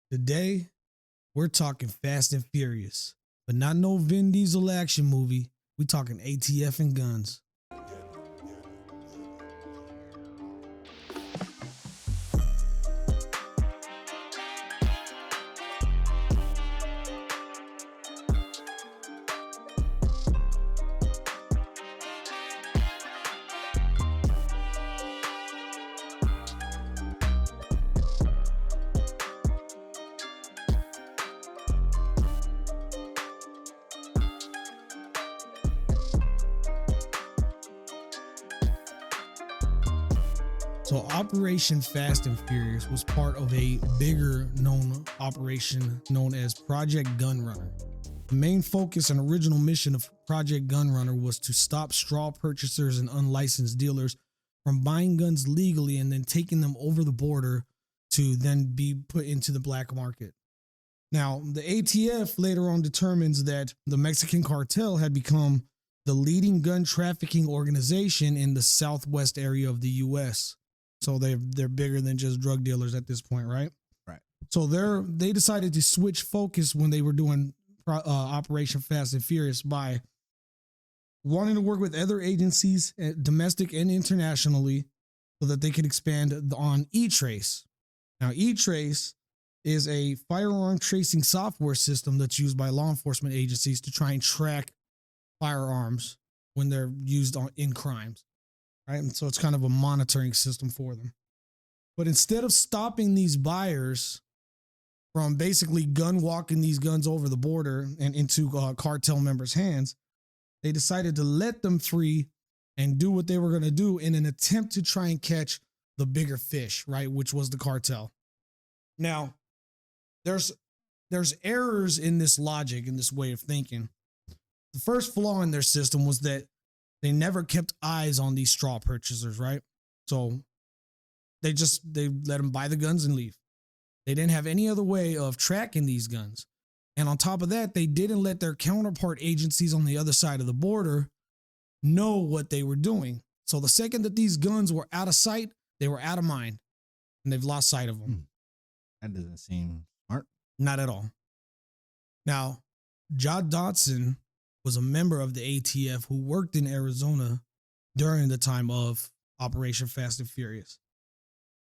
Today, we're talking Fast and Furious, but not no Vin Diesel action movie. We talking ATF and guns. So Operation Fast and Furious was part of a bigger known operation known as Project Gunrunner. The main focus and original mission of Project Gunrunner was to stop straw purchasers and unlicensed dealers from buying guns legally and then taking them over the border to then be put into the black market. Now, the ATF later on determines that the Mexican cartel had become the leading gun trafficking organization in the southwest area of the U.S. So they're bigger than just drug dealers at this point, right? Right. So they decided to switch focus when they were doing Operation Fast and Furious by wanting to work with other agencies, domestic and internationally, so that they could expand on E-Trace. Now, E-Trace is a firearm tracing software system that's used by law enforcement agencies to try and track firearms when they're used in crimes. Right. And so it's kind of a monitoring system for them. But instead of stopping these buyers from basically gun walking these guns over the border and into cartel members' hands, they decided to let them free and do what they were going to do in an attempt to try and catch the bigger fish, right, which was the cartel. Now, there's errors in this logic, in this way of thinking. The first flaw in their system was that they never kept eyes on these straw purchasers, right? So they let them buy the guns and leave. They didn't have any other way of tracking these guns. And on top of that, they didn't let their counterpart agencies on the other side of the border know what they were doing. So the second that these guns were out of sight, they were out of mind, and they've lost sight of them. That doesn't seem smart. Not at all. Now, John Dodson was a member of the ATF who worked in Arizona during the time of Operation Fast and Furious.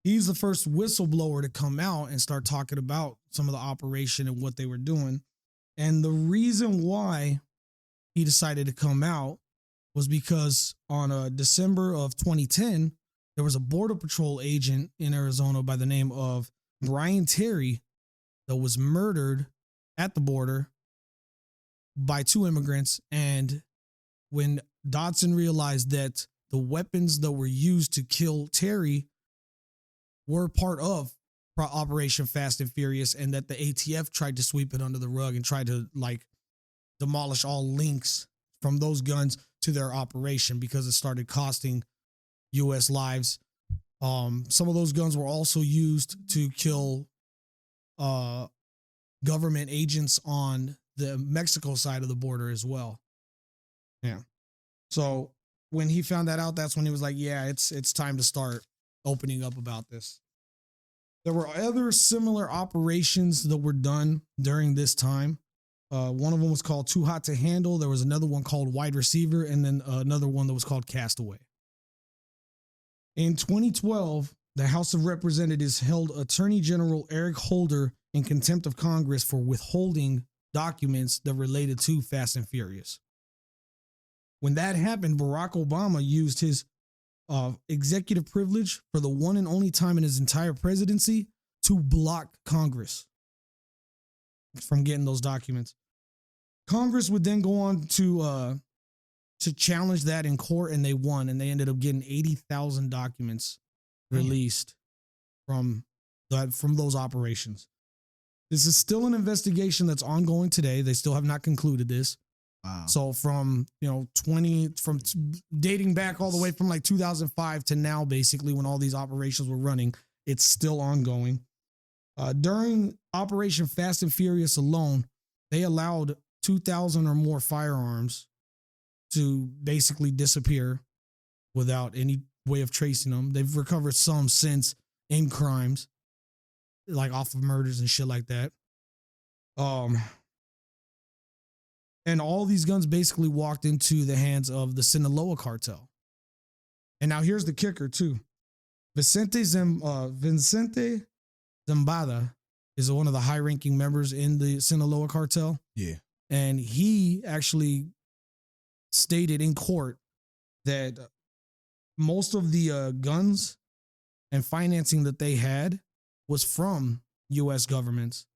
He's the first whistleblower to come out and start talking about some of the operation and what they were doing. And the reason why he decided to come out was because on December of 2010, there was a Border Patrol agent in Arizona by the name of Brian Terry that was murdered at the border by two immigrants. And when Dodson realized that the weapons that were used to kill Terry were part of Operation Fast and Furious, and that the ATF tried to sweep it under the rug and tried to demolish all links from those guns to their operation because it started costing U.S. lives. Some of those guns were also used to kill government agents on the Mexico side of the border as well. Yeah. So when he found that out, that's when he was like, yeah, it's time to start opening up about this. There were other similar operations that were done during this time. One of them was called Too Hot to Handle. There was another one called Wide Receiver, and then another one that was called Castaway. In 2012, the House of Representatives held Attorney General Eric Holder in contempt of Congress for withholding documents that related to Fast and Furious. When that happened, Barack Obama used his executive privilege for the one and only time in his entire presidency to block Congress from getting those documents. Congress would then go on to challenge that in court, and they won, and they ended up getting 80,000 documents released from those operations. This is still an investigation that's ongoing today. They still have not concluded this. Wow. So from dating back all the way from 2005 to now, basically when all these operations were running, it's still ongoing. During Operation Fast and Furious alone, they allowed 2,000 or more firearms to basically disappear without any way of tracing them. They've recovered some since in crimes. like off of murders and shit like that. And all these guns basically walked into the hands of the Sinaloa cartel. And now here's the kicker too. Vicente Zambada is one of the high-ranking members in the Sinaloa cartel. Yeah. And he actually stated in court that most of the guns and financing that they had was from U.S. governments.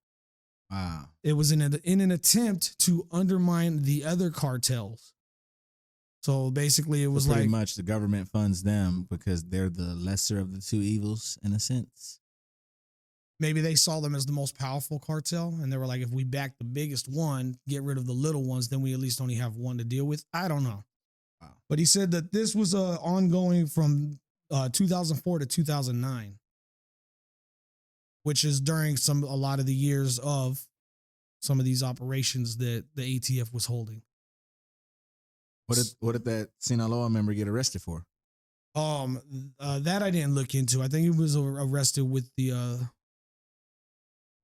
Wow. It was in an attempt to undermine the other cartels. So basically, it was pretty like much the government funds them because they're the lesser of the two evils in a sense. maybe they saw them as the most powerful cartel, and they were like, if we back the biggest one, get rid of the little ones, then we at least only have one to deal with. I don't know. Wow. But he said that this was ongoing from 2004 to 2009, which is during a lot of the years of some of these operations that the ATF was holding. What did that Sinaloa member get arrested for? That I didn't look into. I think he was arrested with the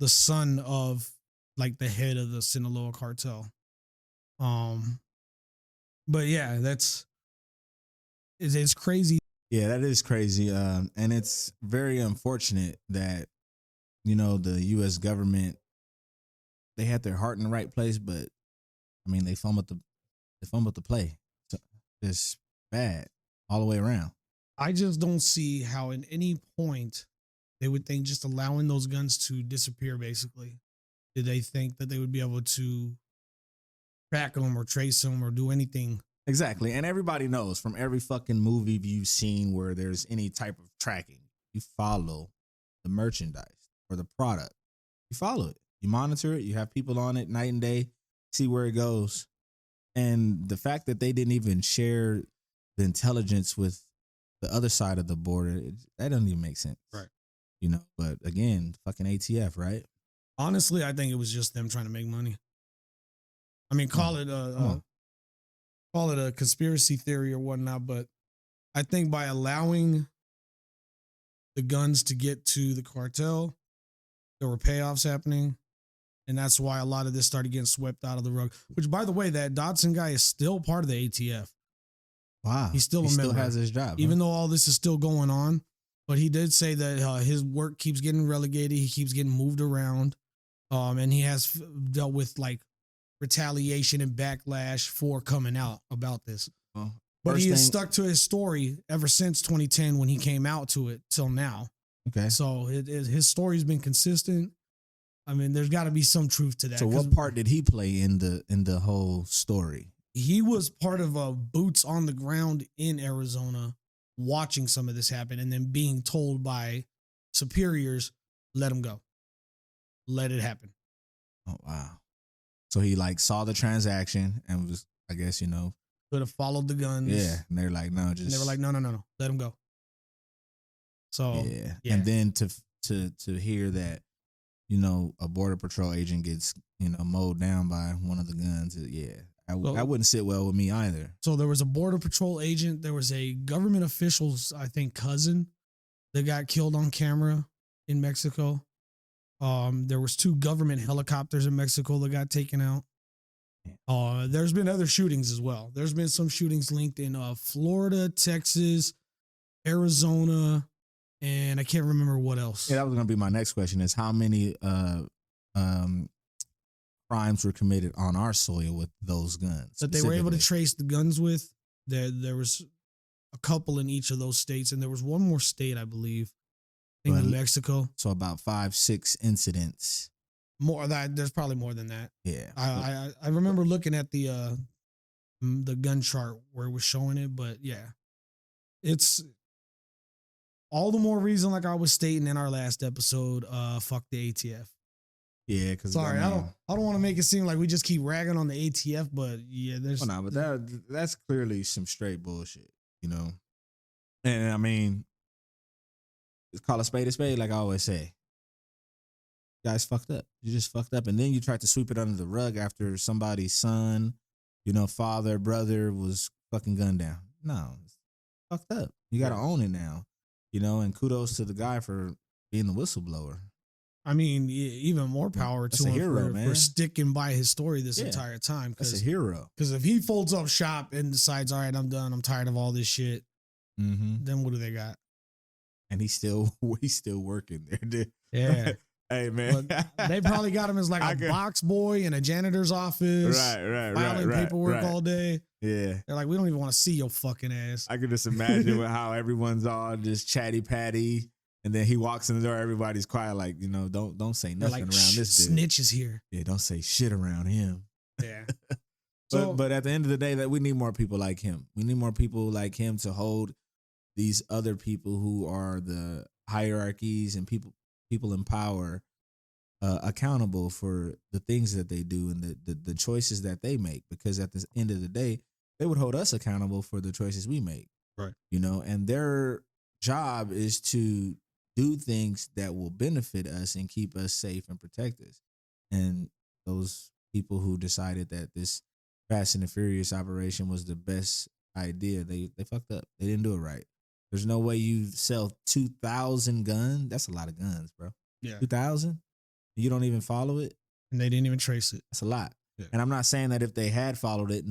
son of like the head of the Sinaloa cartel. But yeah, it's crazy. Yeah, that is crazy. And it's very unfortunate that, you know, the U.S. government, they had their heart in the right place, but I mean, they fumbled the play. So it's bad all the way around. I just don't see how at any point they would think just allowing those guns to disappear, basically. Did they think that they would be able to track them or trace them or do anything? Exactly. And everybody knows from every fucking movie you've seen where there's any type of tracking, you follow the merchandise or the product. You follow it. You monitor it. You have people on it night and day, see where it goes. And the fact that they didn't even share the intelligence with the other side of the border, that doesn't even make sense. Right. You know, but again, fucking ATF, right? Honestly, I think it was just them trying to make money. I mean, call it a conspiracy theory or whatnot, but I think by allowing the guns to get to the cartel, there were payoffs happening. And that's why a lot of this started getting swept out of the rug. Which, by the way, that Dodson guy is still part of the ATF. Wow. He's still a member. Still has his job. Even though all this is still going on. But he did say that his work keeps getting relegated. He keeps getting moved around. And he has dealt with like retaliation and backlash for coming out about this. Well, but he has stuck to his story ever since 2010 when he came out to it till now. Okay. So his story's been consistent. I mean, there's got to be some truth to that. So what part did he play in the whole story? He was part of boots on the ground in Arizona, watching some of this happen, and then being told by superiors, "Let him go, let it happen." Oh wow! So he like saw the transaction and was, I guess, you know, could have followed the guns. Yeah, and they're like, no, just. And they were like, no, let him go. So yeah, and then to hear that, you know, a border patrol agent gets, you know, mowed down by one of the guns. Yeah, I wouldn't sit well with me either. So there was a border patrol agent. There was a government official's, I think, cousin that got killed on camera in Mexico. There was 2 government helicopters in Mexico that got taken out. There's been other shootings as well. There's been some shootings linked in Florida, Texas, Arizona, and I can't remember what else. Yeah, that was going to be my next question, is how many crimes were committed on our soil with those guns? That they were able to trace the guns with. There was a couple in each of those states, and there was one more state, I believe, in New Mexico. So about 5-6 incidents. More that there's probably more than that. Yeah, I remember looking at the gun chart where it was showing it, but yeah, it's all the more reason, like I was stating in our last episode, fuck the ATF. Yeah, because sorry, I don't want to make it seem like we just keep ragging on the ATF, but yeah, there's but that's clearly some straight bullshit, you know. And I mean, it's call a spade, like I always say. Guys fucked up. You just fucked up, and then you tried to sweep it under the rug after somebody's son, you know, father, brother was fucking gunned down. No, it's fucked up. You got to own it now, you know. And kudos to the guy for being the whistleblower. I mean, even more power That's to a him hero, for man. sticking by his story this Yeah. entire time. That's a hero. Because if he folds up shop and decides, all right, I'm done, I'm tired of all this shit, Mm-hmm. then what do they got? And he's still working there, dude. Yeah. Hey, man. But they probably got him as like a box boy in a janitor's office. Right. Filing paperwork all day. Yeah. They're like, we don't even want to see your fucking ass. I could just imagine how everyone's all just chatty patty. And then he walks in the door, everybody's quiet, like, don't say They're nothing like, around this dude. Snitch is here. Yeah, don't say shit around him. Yeah. So, But at the end of the day, that we need more people like him. We need more people like him to hold these other people who are the hierarchies and people in power accountable for the things that they do and the choices that they make. Because at the end of the day, they would hold us accountable for the choices we make. Right. And their job is to do things that will benefit us and keep us safe and protect us. And those people who decided that this Fast and the Furious operation was the best idea, they fucked up. They didn't do it right. There's no way you sell 2,000 guns. That's a lot of guns, bro. Yeah. 2,000? You don't even follow it? And they didn't even trace it. That's a lot. Yeah. And I'm not saying that if they had followed it,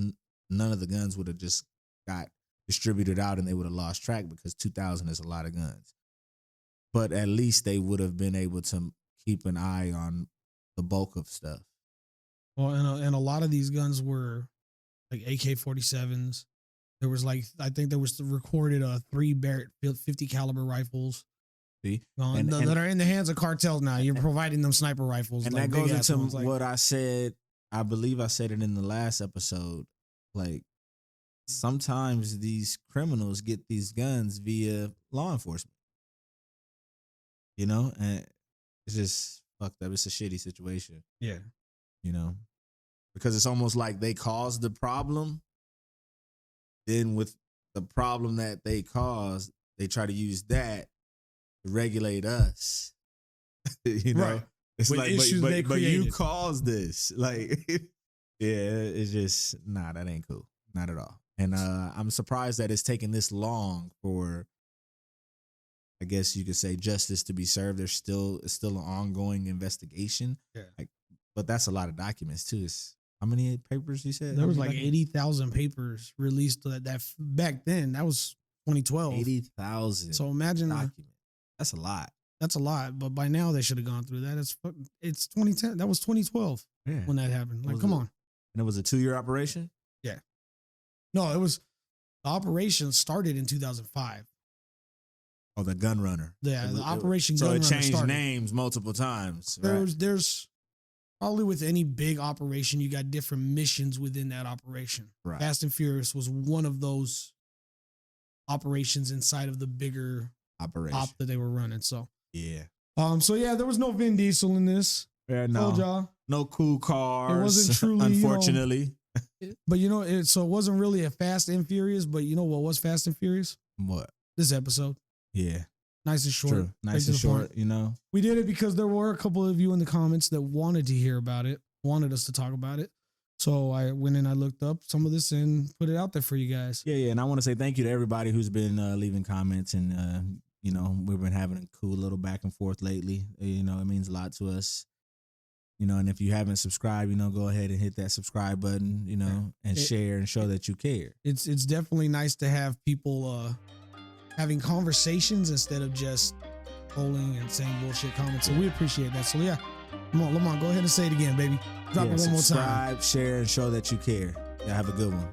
none of the guns would have just got distributed out and they would have lost track, because 2,000 is a lot of guns. But at least they would have been able to keep an eye on the bulk of stuff. Well, and a lot of these guns were like AK-47s. There was I think there was recorded 3 Barrett 50 caliber rifles. See? That are in the hands of cartels now. You're providing them sniper rifles. And that goes into what I said. I believe I said it in the last episode. Like, sometimes these criminals get these guns via law enforcement. And it's just fucked up. It's a shitty situation. Yeah. Because it's almost like they caused the problem. Then with the problem that they caused, they try to use that to regulate us. Right. It's with like, issues they but you created. caused this. Like, yeah, it's just, that ain't cool. Not at all. And I'm surprised that it's taken this long for, I guess you could say, justice to be served. It's still an ongoing investigation. Yeah. But that's a lot of documents too. How many papers you said? There was like 80,000 papers released that back then. That was 2012. 80,000. So imagine documents. That's a lot. That's a lot. But by now they should have gone through that. It's 2010. That was 2012 when that happened. Like, come on. And it was a 2-year operation? Yeah. No, the operation started in 2005. Oh, the Gunrunner. Yeah, the Operation Gunrunner. So it changed started. names multiple times. Right? There's probably with any big operation, you got different missions within that operation. Right. Fast and Furious was one of those operations inside of the bigger operation op that they were running. So yeah. So yeah, there was no Vin Diesel in this. Yeah, no. Told y'all. No cool cars. It wasn't truly, unfortunately. But so it wasn't really a Fast and Furious. But you know what was Fast and Furious? What? This episode. Yeah. Nice and short. True. Nice and short. We did it because there were a couple of you in the comments that wanted to hear about it, wanted us to talk about it. So I went and I looked up some of this and put it out there for you guys. Yeah. And I want to say thank you to everybody who's been leaving comments, and we've been having a cool little back and forth lately. It means a lot to us. And if you haven't subscribed, go ahead and hit that subscribe button, and share and show that you care. It's definitely nice to have people having conversations instead of just trolling and saying bullshit comments. So we appreciate that. So yeah, come on, Lamont, go ahead and say it again, baby. Drop it one more time. Subscribe, share, and show that you care. Yeah, have a good one.